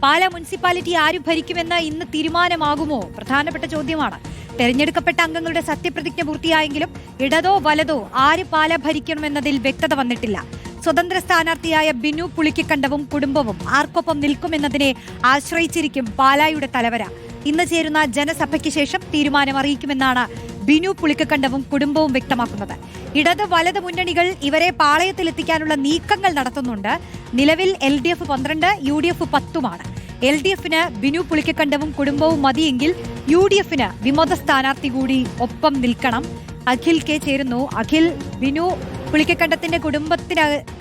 Pala municipality ആര് ഭരിക്കുമെന്ന് ഇന്ന് തീരുമാനമാകുമോ? പ്രധാനപ്പെട്ട ചോദ്യമാണ്. തെരഞ്ഞെടുക്കപ്പെട്ട അംഗങ്ങളുടെ സത്യപ്രതിജ്ഞ പൂർത്തിയായെങ്കിലും ഇടതോ വലതോ ആര് പാലാ ഭരിക്കണമെന്നതിൽ വ്യക്തത വന്നിട്ടില്ല. സ്വതന്ത്ര സ്ഥാനാർത്ഥിയായ ബിനു പുളിക്കക്കണ്ടവും കുടുംബവും ആർക്കൊപ്പം നിൽക്കുമെന്നതിനെ ആശ്രയിച്ചിരിക്കും പാലായുടെ തലവര. ഇന്ന് ചേരുന്ന ജനസഭയ്ക്ക് ശേഷം തീരുമാനം അറിയിക്കുമെന്നാണ് ബിനു പുളിക്കക്കണ്ടവും കുടുംബവും വ്യക്തമാക്കുന്നത്. ഇടത് വലത് മുന്നണികൾ ഇവരെ പാളയത്തിലെത്തിക്കാനുള്ള നീക്കങ്ങൾ നടത്തുന്നുണ്ട്. നിലവിൽ LDF 12, UDF 10 LDFന് ബിനു പുളിക്കക്കണ്ടവും കുടുംബവും മതിയെങ്കിൽ UDFന് വിമത സ്ഥാനാർത്ഥി കൂടി ഒപ്പം നിൽക്കണം. അഖിൽ കെ ചേരുന്നു. അഖിൽ, ബിനു പുളിക്കക്കണ്ടത്തിന്റെ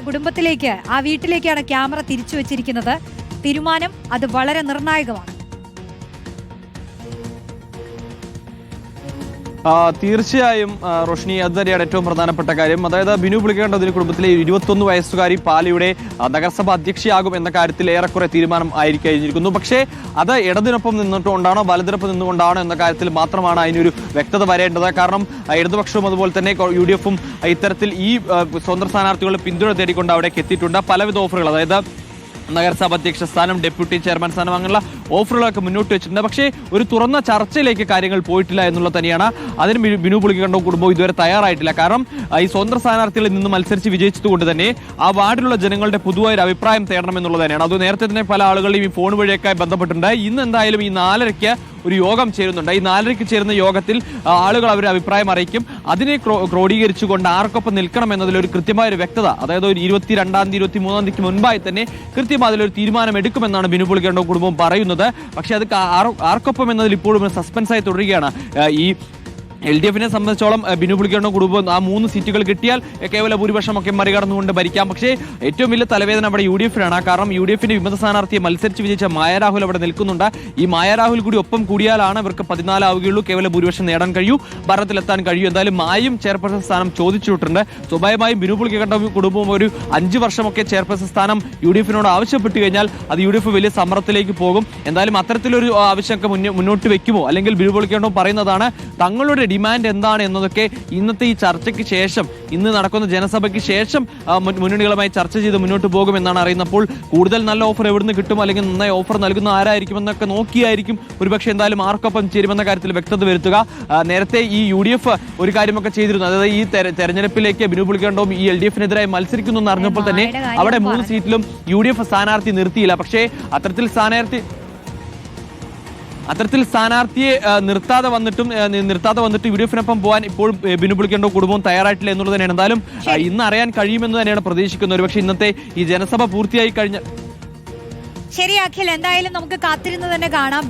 കുടുംബത്തിലേക്ക്, ആ വീട്ടിലേക്കാണ് ക്യാമറ തിരിച്ചു വെച്ചിരിക്കുന്നത്. തീരുമാനം അത് വളരെ നിർണായകമാണ്. തീർച്ചയായും റോഷ്നി, അത് തന്നെയാണ് ഏറ്റവും പ്രധാനപ്പെട്ട കാര്യം. അതായത് ബിനു പുളിക്കക്കണ്ടത്തിന്റെ കുടുംബത്തിലെ 21 വയസ്സുകാരി പാലയുടെ നഗരസഭ അധ്യക്ഷയാകും എന്ന കാര്യത്തിൽ ഏറെക്കുറെ തീരുമാനം ആയിരിക്കുന്നു. പക്ഷേ അത് ഇടതിനൊപ്പം നിന്നിട്ടുകൊണ്ടാണോ വലതിനൊപ്പം നിന്നുകൊണ്ടാണോ എന്ന കാര്യത്തിൽ മാത്രമാണ് അതിനൊരു വ്യക്തത വരേണ്ടത്. കാരണം ഇടതുപക്ഷവും അതുപോലെ തന്നെ UDFും ഇത്തരത്തിൽ ഈ സ്വതന്ത്ര സ്ഥാനാർത്ഥികളുടെ പിന്തുണ തേടിക്കൊണ്ട് അവിടേക്ക് എത്തിയിട്ടുണ്ട്. പലവിധ ഓഫറുകൾ, അതായത് നഗരസഭ അധ്യക്ഷ സ്ഥാനം, ഡെപ്യൂട്ടി ചെയർമാൻ സ്ഥാനം, അങ്ങനെയുള്ള ഓഫറുകളൊക്കെ മുന്നോട്ട് വെച്ചിട്ടുണ്ട്. പക്ഷേ ഒരു തുറന്ന ചർച്ചയിലേക്ക് കാര്യങ്ങൾ പോയിട്ടില്ല എന്നുള്ളത് തന്നെയാണ്. അതിന് ബിനു പുളിക്കക്കണ്ടവും കുടുംബവും ഇതുവരെ തയ്യാറായിട്ടില്ല. കാരണം ഈ സ്വതന്ത്ര സ്ഥാനാർത്ഥികളിൽ നിന്ന് മത്സരിച്ച് വിജയിച്ചതുകൊണ്ട് തന്നെ ആ വാർഡിലുള്ള ജനങ്ങളുടെ പൊതുവായൊരു അഭിപ്രായം തേടണം എന്നുള്ളത് തന്നെയാണ്. അത് നേരത്തെ തന്നെ പല ആളുകളെയും ഈ ഫോൺ വഴിയൊക്കെ ബന്ധപ്പെട്ടിട്ടുണ്ട്. ഇന്ന് എന്തായാലും ഈ 4:30 ഒരു യോഗം ചേരുന്നുണ്ട്. ഈ 4:30 ചേരുന്ന യോഗത്തിൽ ആളുകൾ അവരുടെ അഭിപ്രായം അറിയിക്കും. അതിനെ ക്രോഡീകരിച്ചുകൊണ്ട് ആർക്കൊപ്പം നിൽക്കണം എന്നതിലൊരു കൃത്യമായ ഒരു വ്യക്തത, അതായത് ഒരു 22-ാം തീയതി 23-ാം തീയതിക്ക് മുൻപായി തന്നെ കൃത്യമായി അതിലൊരു തീരുമാനം എടുക്കുമെന്നാണ് ബിനു പുളിക്കക്കണ്ടവും കുടുംബവും പറയുന്നത്. പക്ഷെ അത് ആർക്കൊപ്പം എന്നതിൽ ഇപ്പോഴും സസ്പെൻസായി തുടരുകയാണ്. ഈ LDFനെ സംബന്ധിച്ചോളം ബിനു പുളിക്കക്കണ്ടവും കുടുംബവും ആ 3 സീറ്റുകൾ കിട്ടിയാൽ കേവല ഭൂരിപക്ഷമൊക്കെ മറികടന്നുകൊണ്ട് ഭരിക്കാം. പക്ഷേ ഏറ്റവും വലിയ തലവേദന അവിടെ UDFനാണ്. കാരണം UDFന്റെ വിമത സ്ഥാനാർത്ഥിയെ മത്സരിച്ച് വിജയിച്ച മായ രാഹുൽ അവിടെ നിൽക്കുന്നുണ്ട്. ഈ മായ രാഹുൽ കൂടി ഒപ്പം കൂടിയാലാണ് ഇവർക്ക് 14 ആവുകയുള്ളൂ, കേവല ഭൂരിപക്ഷം നേടാൻ കഴിയൂ, ഭരണത്തിലെത്താൻ കഴിയൂ. എന്തായാലും മായും ചെയർപേഴ്സൺ സ്ഥാനം ചോദിച്ചിട്ടുണ്ട്. സ്വാഭാവികമായും ബിനു പുളിക്കക്കണ്ടവും കുടുംബവും ഒരു 5 വർഷമൊക്കെ ചെയർപേഴ്സൺ സ്ഥാനം UDFനോട് ആവശ്യപ്പെട്ട് കഴിഞ്ഞാൽ അത് UDF വലിയ സമ്മർദ്ദത്തിലേക്ക് പോകും. എന്തായാലും അത്തരത്തിലൊരു ആവശ്യമൊക്കെ മുന്നോട്ട് വെക്കുമോ, അല്ലെങ്കിൽ ബിനു പുളിക്കക്കണ്ടവും പറയുന്നതാണ് തങ്ങളുടെ ഡിമാൻഡ് എന്താണ് എന്നതൊക്കെ ഇന്നത്തെ ഈ ചർച്ചയ്ക്ക് ശേഷം, ഇന്ന് നടക്കുന്ന ജനസഭയ്ക്ക് ശേഷം മുന്നണികളുമായി ചർച്ച ചെയ്ത് മുന്നോട്ട് പോകുമെന്നാണ് അറിയുന്നപ്പോൾ കൂടുതൽ നല്ല ഓഫർ എവിടുന്ന് കിട്ടും, അല്ലെങ്കിൽ നന്നായി ഓഫർ നൽകുന്ന ആരായിരിക്കും എന്നൊക്കെ നോക്കിയായിരിക്കും ഒരുപക്ഷെ എന്തായാലും ആർക്കൊപ്പം ചേരുമെന്ന കാര്യത്തിൽ വ്യക്തത വരുത്തുക. നേരത്തെ ഈ UDF ഒരു കാര്യമൊക്കെ ചെയ്തിരുന്നു. അതായത് ഈ തെരഞ്ഞെടുപ്പിലേക്ക് ബിനു പുളിക്കക്കണ്ടവും ഈ LDFനെതിരായി മത്സരിക്കുന്നു എന്ന് അറിഞ്ഞപ്പോൾ തന്നെ അവിടെ 3 സീറ്റിലും UDF സ്ഥാനാർത്ഥി നിർത്തിയില്ല. പക്ഷേ അത്തരത്തിൽ സ്ഥാനാർത്ഥിയെ നിർത്താതെ വന്നിട്ട് UDFനൊപ്പം പോകാൻ ഇപ്പോഴും ബിനു പുളിക്കക്കണ്ടവും കുടുംബവും തയ്യാറായിട്ടില്ല എന്നുള്ളത് തന്നെയാണ്. എന്തായാലും ഇന്ന് അറിയാൻ കഴിയുമെന്ന് തന്നെയാണ് പ്രതീക്ഷിക്കുന്നത്. ഒരുപക്ഷെ ഇന്നത്തെ ഈ ജനസഭ പൂർത്തിയായി കഴിഞ്ഞ ശരി അഖിൽ, എന്തായാലും നമുക്ക് കാത്തിരുന്ന് തന്നെ കാണാം.